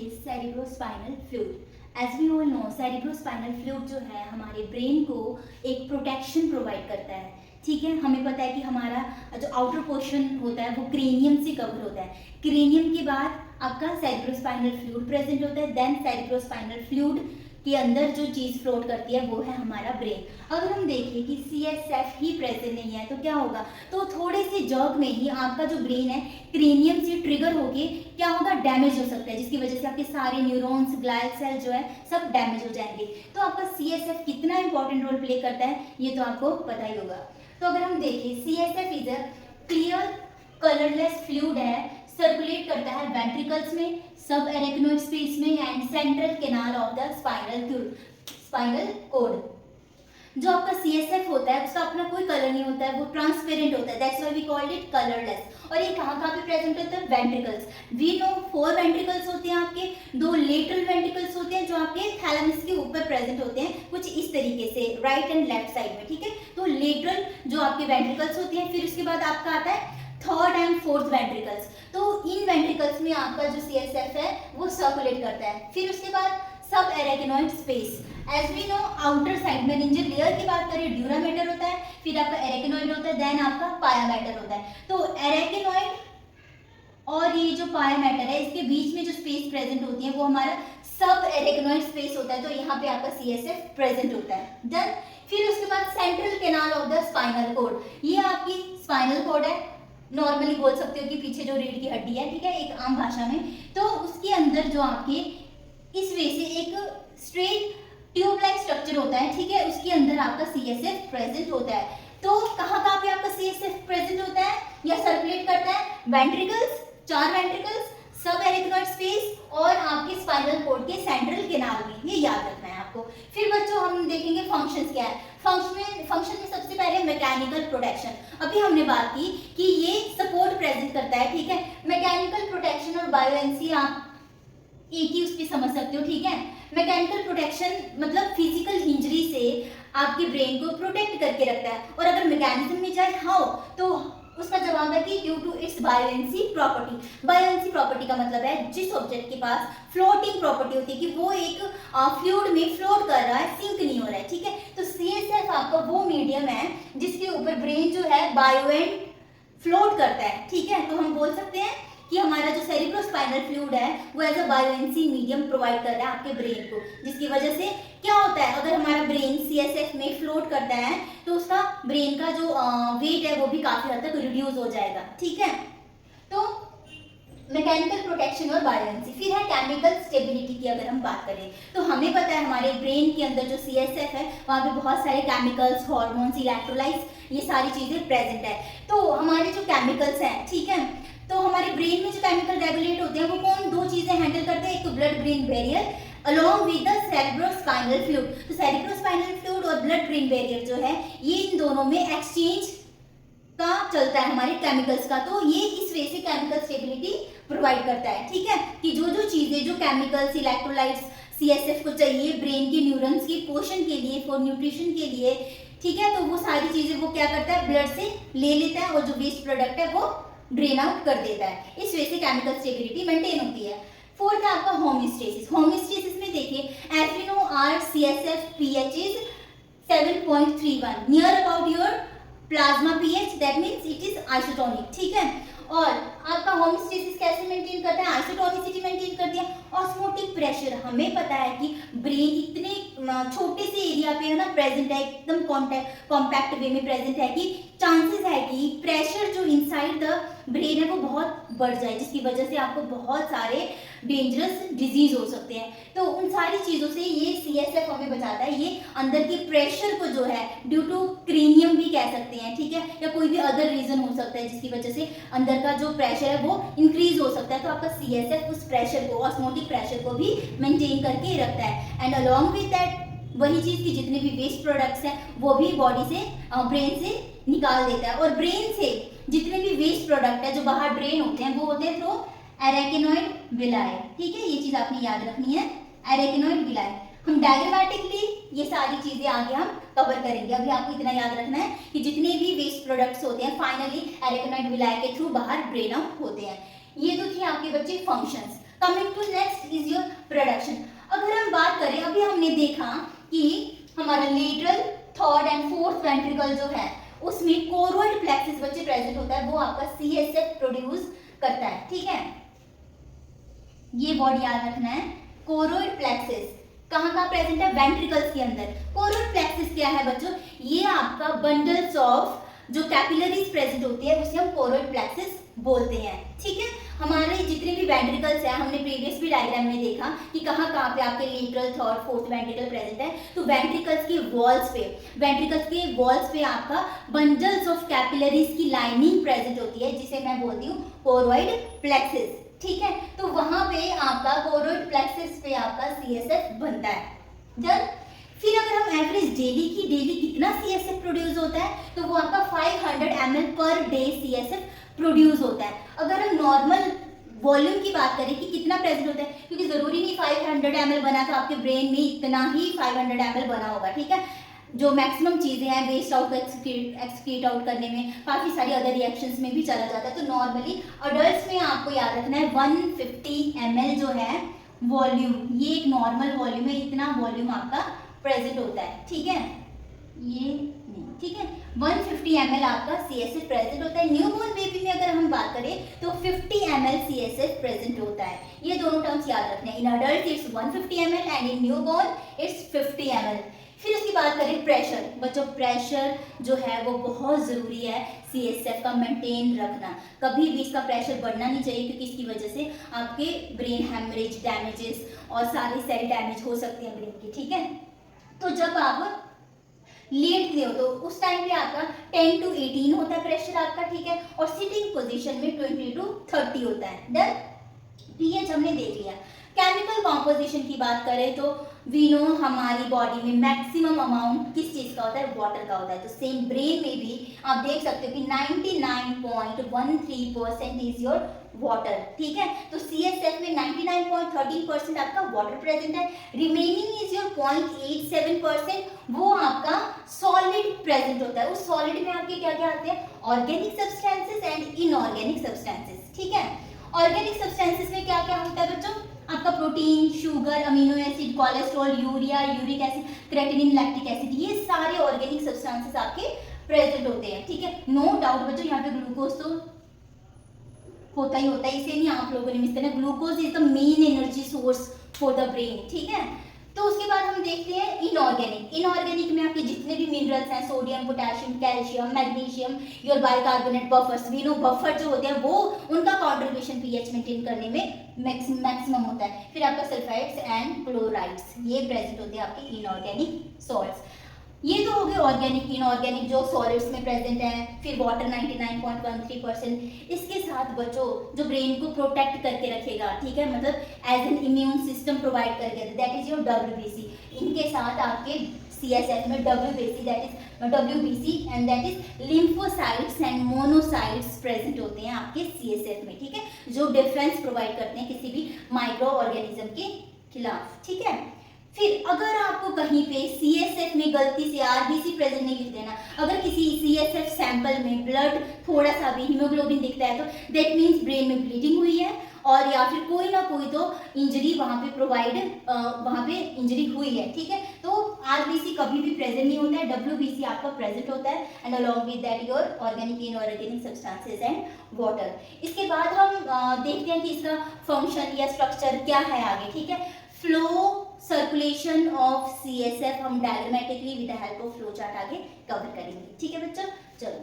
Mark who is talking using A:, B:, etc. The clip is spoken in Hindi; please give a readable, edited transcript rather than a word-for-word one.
A: Is cerebrospinal fluid. As we all know cerebrospinal fluid जो है हमारे ब्रेन को एक प्रोटेक्शन प्रोवाइड करता है। ठीक है, हमें पता है कि हमारा जो आउटर पोर्शन होता है वो क्रेनियम से कवर होता है। क्रेनियम के बाद आपका सेरिब्रोस्पाइनल फ्लूइड प्रेजेंट होता है। देन सेरिब्रोस्पाइनल फ्लूइड के अंदर जो चीज़ फ्लोट करती है वो है हमारा ब्रेन। अगर हम देखें कि CSF ही प्रेजेंट नहीं है तो क्या होगा, तो थोड़े से जर्क में ही आपका जो ब्रेन है क्रेनियम से ट्रिगर होके क्या होगा, डैमेज हो सकता है, जिसकी वजह से आपके सारे न्यूरॉन्स, ग्लाइल सेल जो है सब डैमेज हो जाएंगे। तो आपका CSF कितना इंपॉर्टेंट रोल प्ले करता है ये तो आपको पता ही होगा। तो अगर हम देखें CSF is a clear colourless fluid है, सर्कुलेट करता है वेंट्रिकल्स में, सब एरेक्नोइड स्पेस में and central canal of the spinal cord. जो आपका CSF होता है उसका अपना कोई कलर नहीं होता है, वो ट्रांसपेरेंट होता है, that's why we called it colourless. और ये कहाँ पे प्रेजेंट होता है, वेंट्रिकल्स। वी नो 4 वेंट्रिकल्स होते हैं आपके, 2 लेटरल वेंट्रिकल्स होते हैं जो आपके थैलेमस के ऊपर प्रेजेंट होते हैं कुछ इस तरीके से राइट एंड लेफ्ट साइड में। ठीक है, तो लेटरल जो आपके वेंट्रिकल्स होते हैं, फिर उसके बाद आपका आता है 3rd एंड 4th वेंट्रिकल्स। तो इन वेंट्रिकल्स में आपका जो CSF है वो सर्कुलेट करता है। फिर उसके बाद subarachnoid space, as we know outer side में रिंजर लेयर की बात करें ड्यूरा मैटर होता है, फिर आपका एरेक्नोइड होता है, देन आपका पाया मैटर होता है। तो एरेक्नोइड और ये जो पाया मैटर है इसके बीच में जो स्पेस प्रेजेंट होती है वो हमारा सब एरेक्नोइड स्पेस होता है। तो यहाँ पे आपका CSF प्रेजेंट होता है। डन। फिर उसके बाद central canal of the spinal cord, ये आपकी स्पाइनल कॉर्ड है, नॉर्मली बोल सकते हो कि पीछे जो रीढ़ की हड्डी है, ठीक है, एक आम भाषा में। तो उसके अंदर जो आपके इस वे से एक स्ट्रेट ट्यूब लाइक स्ट्रक्चर होता है, ठीक है, उसके अंदर आपका CSF प्रेजेंट होता है। तो कहाँ पे आपका CSF प्रेजेंट होता है या सर्कुलेट करता है, वेंट्रिकल्स, 4 वेंट्रिकल्स, सब एरेक्नोइड स्पेस और आपके स्पाइनल कॉर्ड के सेंट्रल कैनाल में, ये याद रखना है आपको। फिर बच्चों हम देखेंगे फंक्शंस क्या है। फंक्शन में सबसे पहले मैकेनिकल प्रोटेक्शन। अभी हमने बात की कि ये सपोर्ट प्रेजेंट करता है, ठीक है। मैकेनिकल प्रोटेक्शन और बायोएनसी आप एक ही उसकी समझ सकते हो, ठीक है। मैकेनिकल प्रोटेक्शन मतलब फिजिकल इंजरी से आपके ब्रेन को प्रोटेक्ट करके रखता है। और अगर मैकेनिज्म में जाए हाउ, तो उसका जवाब है कि due to its buoyancy property. Buoyancy property का मतलब है जिस ऑब्जेक्ट के पास फ्लोटिंग प्रॉपर्टी होती है कि वो एक फ्लूइड में फ्लोट कर रहा है, सिंक नहीं हो रहा है, ठीक है। तो CSF आपका वो मीडियम है जिसके ऊपर ब्रेन जो है बायोएंट फ्लोट करता है, ठीक है। तो हम बोल सकते हैं कि हमारा जो सेरिब्रोस्पाइनल फ्लूइड है वो as a buoyancy medium provide कर रहा है आपके ब्रेन को, जिसकी वजह से क्या होता है, अगर हमारा ब्रेन CSF में फ्लोट करता है तो उसका ब्रेन का जो वेट है वो भी काफी हद तक रिड्यूस हो जाएगा, ठीक है। तो मैकेनिकल प्रोटेक्शन और बायोएनसी। फिर है केमिकल स्टेबिलिटी की अगर हम बात करें तो हमें पता है हमारे ब्रेन के अंदर जो CSF है वहाँ पे बहुत सारे केमिकल्स, हार्मोन्स, इलेक्ट्रोलाइट्स, ये सारी चीजें प्रेजेंट है। तो हमारे जो केमिकल्स हैं, ठीक है, तो हमारे ब्रेन में जो केमिकल रेगुलेट होते हैं वो कौन 2 चीजें हैंडल करते हैं, एक तो blood brain barrier along with the cerebrospinal fluid। तो cerebrospinal fluid और ब्लड ब्रेन बैरियर जो है ये इन दोनों में एक्सचेंज का चलता है हमारे केमिकल्स का। तो ये इस वे से केमिकल स्टेबिलिटी प्रोवाइड करता है, ठीक है, कि जो चीजें, जो केमिकल्स, इलेक्ट्रोलाइट्स CSF को चाहिए ब्रेन के न्यूरॉन्स के पोषण के लिए, फॉर न्यूट्रिशन के लिए, ठीक है, तो वो सारी चीजें वो क्या करता है, ब्लड से ले लेता है और जो वेस्ट प्रोडक्ट है वो ड्रेन आउट कर देता है। इस वजह से केमिकल स्टेबिलिटी मेंटेन होती है। फोर्थ है आपका होमियोस्टेसिस। होमियोस्टेसिस में देखिए as we know our CSF pH is 7.31 near about your plasma pH, that means it is isotonic, ठीक है। और आपका होमियोस्टेसिस कैसे मेंटेन करता है, आइसोटोनिसिटी मेंटेन करती है। ऑस्मोटिक प्रेशर, हमें पता है कि ब्रेन इतने छोटे से एरिया पे है ना प्रेजेंट है, एकदम कॉम्पैक्ट वे में प्रेजेंट है कि चांसेस है कि प्रेशर जो इनसाइड द ब्रेन है वो बहुत बढ़ जाए, जिसकी वजह से आपको बहुत सारे डेंजरस डिजीज हो सकते हैं। तो उन सारी चीज़ों से ये CSF हमें बचाता है। ये अंदर के प्रेशर को जो है ड्यू टू क्रेनियम भी कह सकते हैं, ठीक है, या कोई भी अदर रीजन हो सकता है जिसकी वजह से अंदर का जो प्रेशर है वो इंक्रीज हो सकता है। तो आपका CSF उस प्रेशर को, ऑस्मोटिक प्रेशर को भी मेंटेन करके रखता है। एंड अलॉन्ग विद दैट वही चीज़ की जितने भी वेस्ट प्रोडक्ट्स हैं वो भी बॉडी से, ब्रेन से निकाल देता है। और ब्रेन से जितने भी वेस्ट प्रोडक्ट है जो बाहर ड्रेन होते हैं वो होते हैं थ्रू एरेकिनोइड विलाय, ठीक है, ये चीज़ आपने याद रखनी है, एरेकिनोइड विलाय। हम डायग्रामेटिकली ये सारी चीजें आगे हम कवर करेंगे। अभी आपको इतना याद रखना है कि जितने भी वेस्ट प्रोडक्ट्स होते हैं फाइनली एरेकिनोइड विलाय के थ्रू बाहर ब्रेन आउट होते हैं। ये तो थी आपके बच्चे functions. Coming to next is your production. अगर हम बात करें, अभी हमने देखा कि हमारा lateral, third and fourth ventricle जो है उसमें कोरोइड प्लेक्सिस बच्चे प्रेजेंट होता है, वो आपका सीएसएफ प्रोड्यूस करता है, ठीक है। ये वर्ड याद रखना है, कोरोइड प्लेक्सिस कहाँ कहाँ प्रेजेंट है, वेंट्रिकल्स के अंदर। कोरोइड प्लेक्सिस क्या है बच्चों, ये आपका बंडल्स ऑफ जो कैपिलरीज प्रेजेंट होती है उसे हम कोरोइड प्लेक्सिस बोलते हैं, ठीक है। हमारे जितने भी वेंट्रिकल्स हैं, हमने प्रीवियस भी डायग्राम में देखा कि कहाँ कहाँ पे आपके lateral, third, fourth ventricle present है। तो वेंट्रिकल्स के वॉल्स पे आपका बंडल्स ऑफ कैपिलरीज की लाइनिंग प्रेजेंट होती है, जिसे मैं बोलती हूँ कोरोइड प्लेक्सिस, ठीक है। तो वहां पे आपका कोरोइड प्लेक्सिस पे आपका सीएसएफ बनता है। डन। फिर अगर हम एवरेज डेली कितना सीएसएफ प्रोड्यूस होता है, तो वो आपका 500 ml per day CSF produce होता है। अगर हम नॉर्मल वॉल्यूम की बात करें कि कितना प्रेजेंट होता है, क्योंकि जरूरी नहीं 500 ml बना तो आपके ब्रेन में इतना ही 500 ml बना होगा, ठीक है। जो मैक्सिमम चीजें हैं वेस्ट आउट एक्सक्रीट आउट करने में, काफी सारी अदर रिएक्शंस में भी चला जाता है। तो नॉर्मली अडल्ट्स में आपको याद रखना है 150 ml जो है वॉल्यूम, ये एक नॉर्मल वॉल्यूम है, इतना वॉल्यूम आपका प्रेजेंट होता है, ठीक है। ये नहीं, ठीक है, 150 ml आपका सीएसएफ प्रेजेंट होता है। न्यूबॉर्न बेबी में अगर हम बात करें तो 50 ml सीएसएफ प्रेजेंट होता है। ये दोनों टर्म्स याद रखने हैं, in adult it's 150 ml and in newborn it's 50 ml। फिर उसकी बात करें प्रेशर, बच्चों प्रेशर जो है वो बहुत ज़रूरी है सीएसएफ का मेंटेन रखना। कभी भी इसका प्रेशर बढ़ना नहीं चाहिए, क्योंकि इसकी वजह से आपके ब्रेन हैमरेज, डैमेजेस और सारी सेल डैमेज हो सकती है ब्रेन की, ठीक है। तो जब आप लेटते हो तो उस टाइम पे आपका 10 to 18 होता है प्रेशर आपका, ठीक है। और सिटिंग पोजीशन में 20 to 30 होता है। डन। पीएच हमने देख लिया। केमिकल कॉम्पोजिशन की बात करें तो वी नो हमारी बॉडी में मैक्सिमम अमाउंट किस चीज का होता है, वाटर का होता है। तो सेम ब्रेन में भी आप देख सकते हो कि 99.13% इज योर वाटर, ठीक है। तो सीएसएफ में 99.13% आपका वाटर प्रेजेंट है, रिमेनिंग इज योर 0.87%, वो आपका सॉलिड प्रेजेंट होता है। उस सॉलिड में आपके क्या क्या आते हैं, organic substances and inorganic substances, ठीक है। ऑर्गेनिक सब्सटेंसेस में क्या क्या होता है बच्चों, आपका protein, sugar, amino acid, cholesterol, urea, uric acid, creatinine, lactic acid, ये सारे ऑर्गेनिक सब्सटेंसेस आपके प्रेजेंट होते हैं, ठीक है। नो डाउट बच्चों यहाँ पे ग्लूकोज तो होता ही होता है, इसे नहीं आप लोगों ने मिस करना। Glucose is the main energy source for the brain, ठीक है। तो उसके बाद हम देखते हैं इनऑर्गेनिक। इनऑर्गेनिक में आपके जितने भी मिनरल्स हैं, sodium, potassium, calcium, magnesium, your bicarbonate, buffers, we know buffer जो होते हैं वो उनका कंट्रीब्यूशन पीएच मेंटेन करने में मैक्सिमम होता है। फिर आपका सल्फाइड्स एंड क्लोराइड्स, ये प्रेजेंट होते हैं आपके इनऑर्गेनिक सॉल्ट्स। ये तो हो गए ऑर्गेनिक। इनऑर्गेनिक जो सॉलिड्स में प्रेजेंट है, फिर वाटर 99.13%। इसके साथ बच्चों जो ब्रेन को प्रोटेक्ट करके रखेगा, ठीक है, मतलब as an immune system provide करके, दैट इज योर डब्ल्यूबीसी। इनके साथ आपके सीएसएफ में WBC and that is lymphocytes and monocytes present होते हैं आपके सीएसएफ में, ठीक है, जो डिफेंस प्रोवाइड करते हैं किसी भी माइक्रो ऑर्गेनिज्म के खिलाफ, ठीक है। फिर अगर आपको कहीं पे सीएसएफ में गलती से आरबीसी प्रेजेंट नहीं लिख देना, अगर किसी सीएसएफ सैंपल में ब्लड थोड़ा सा भी हीमोग्लोबिन दिखता है तो दैट मीन्स ब्रेन में ब्लीडिंग हुई है, और या फिर कोई ना कोई तो इंजरी वहाँ पे इंजरी हुई है, ठीक है। तो आरबीसी कभी भी प्रेजेंट नहीं होता है, डब्ल्यूबीसी आपका प्रेजेंट होता है and along with that your organic inorganic substances and water. इसके बाद हम देखते हैं कि इसका फंक्शन या स्ट्रक्चर क्या है आगे, ठीक है। फ्लो सर्कुलेशन ऑफ सीएसएफ हम diagrammatically with the help of flow chart आगे कवर करेंगे, ठीक है बच्चों। चलो।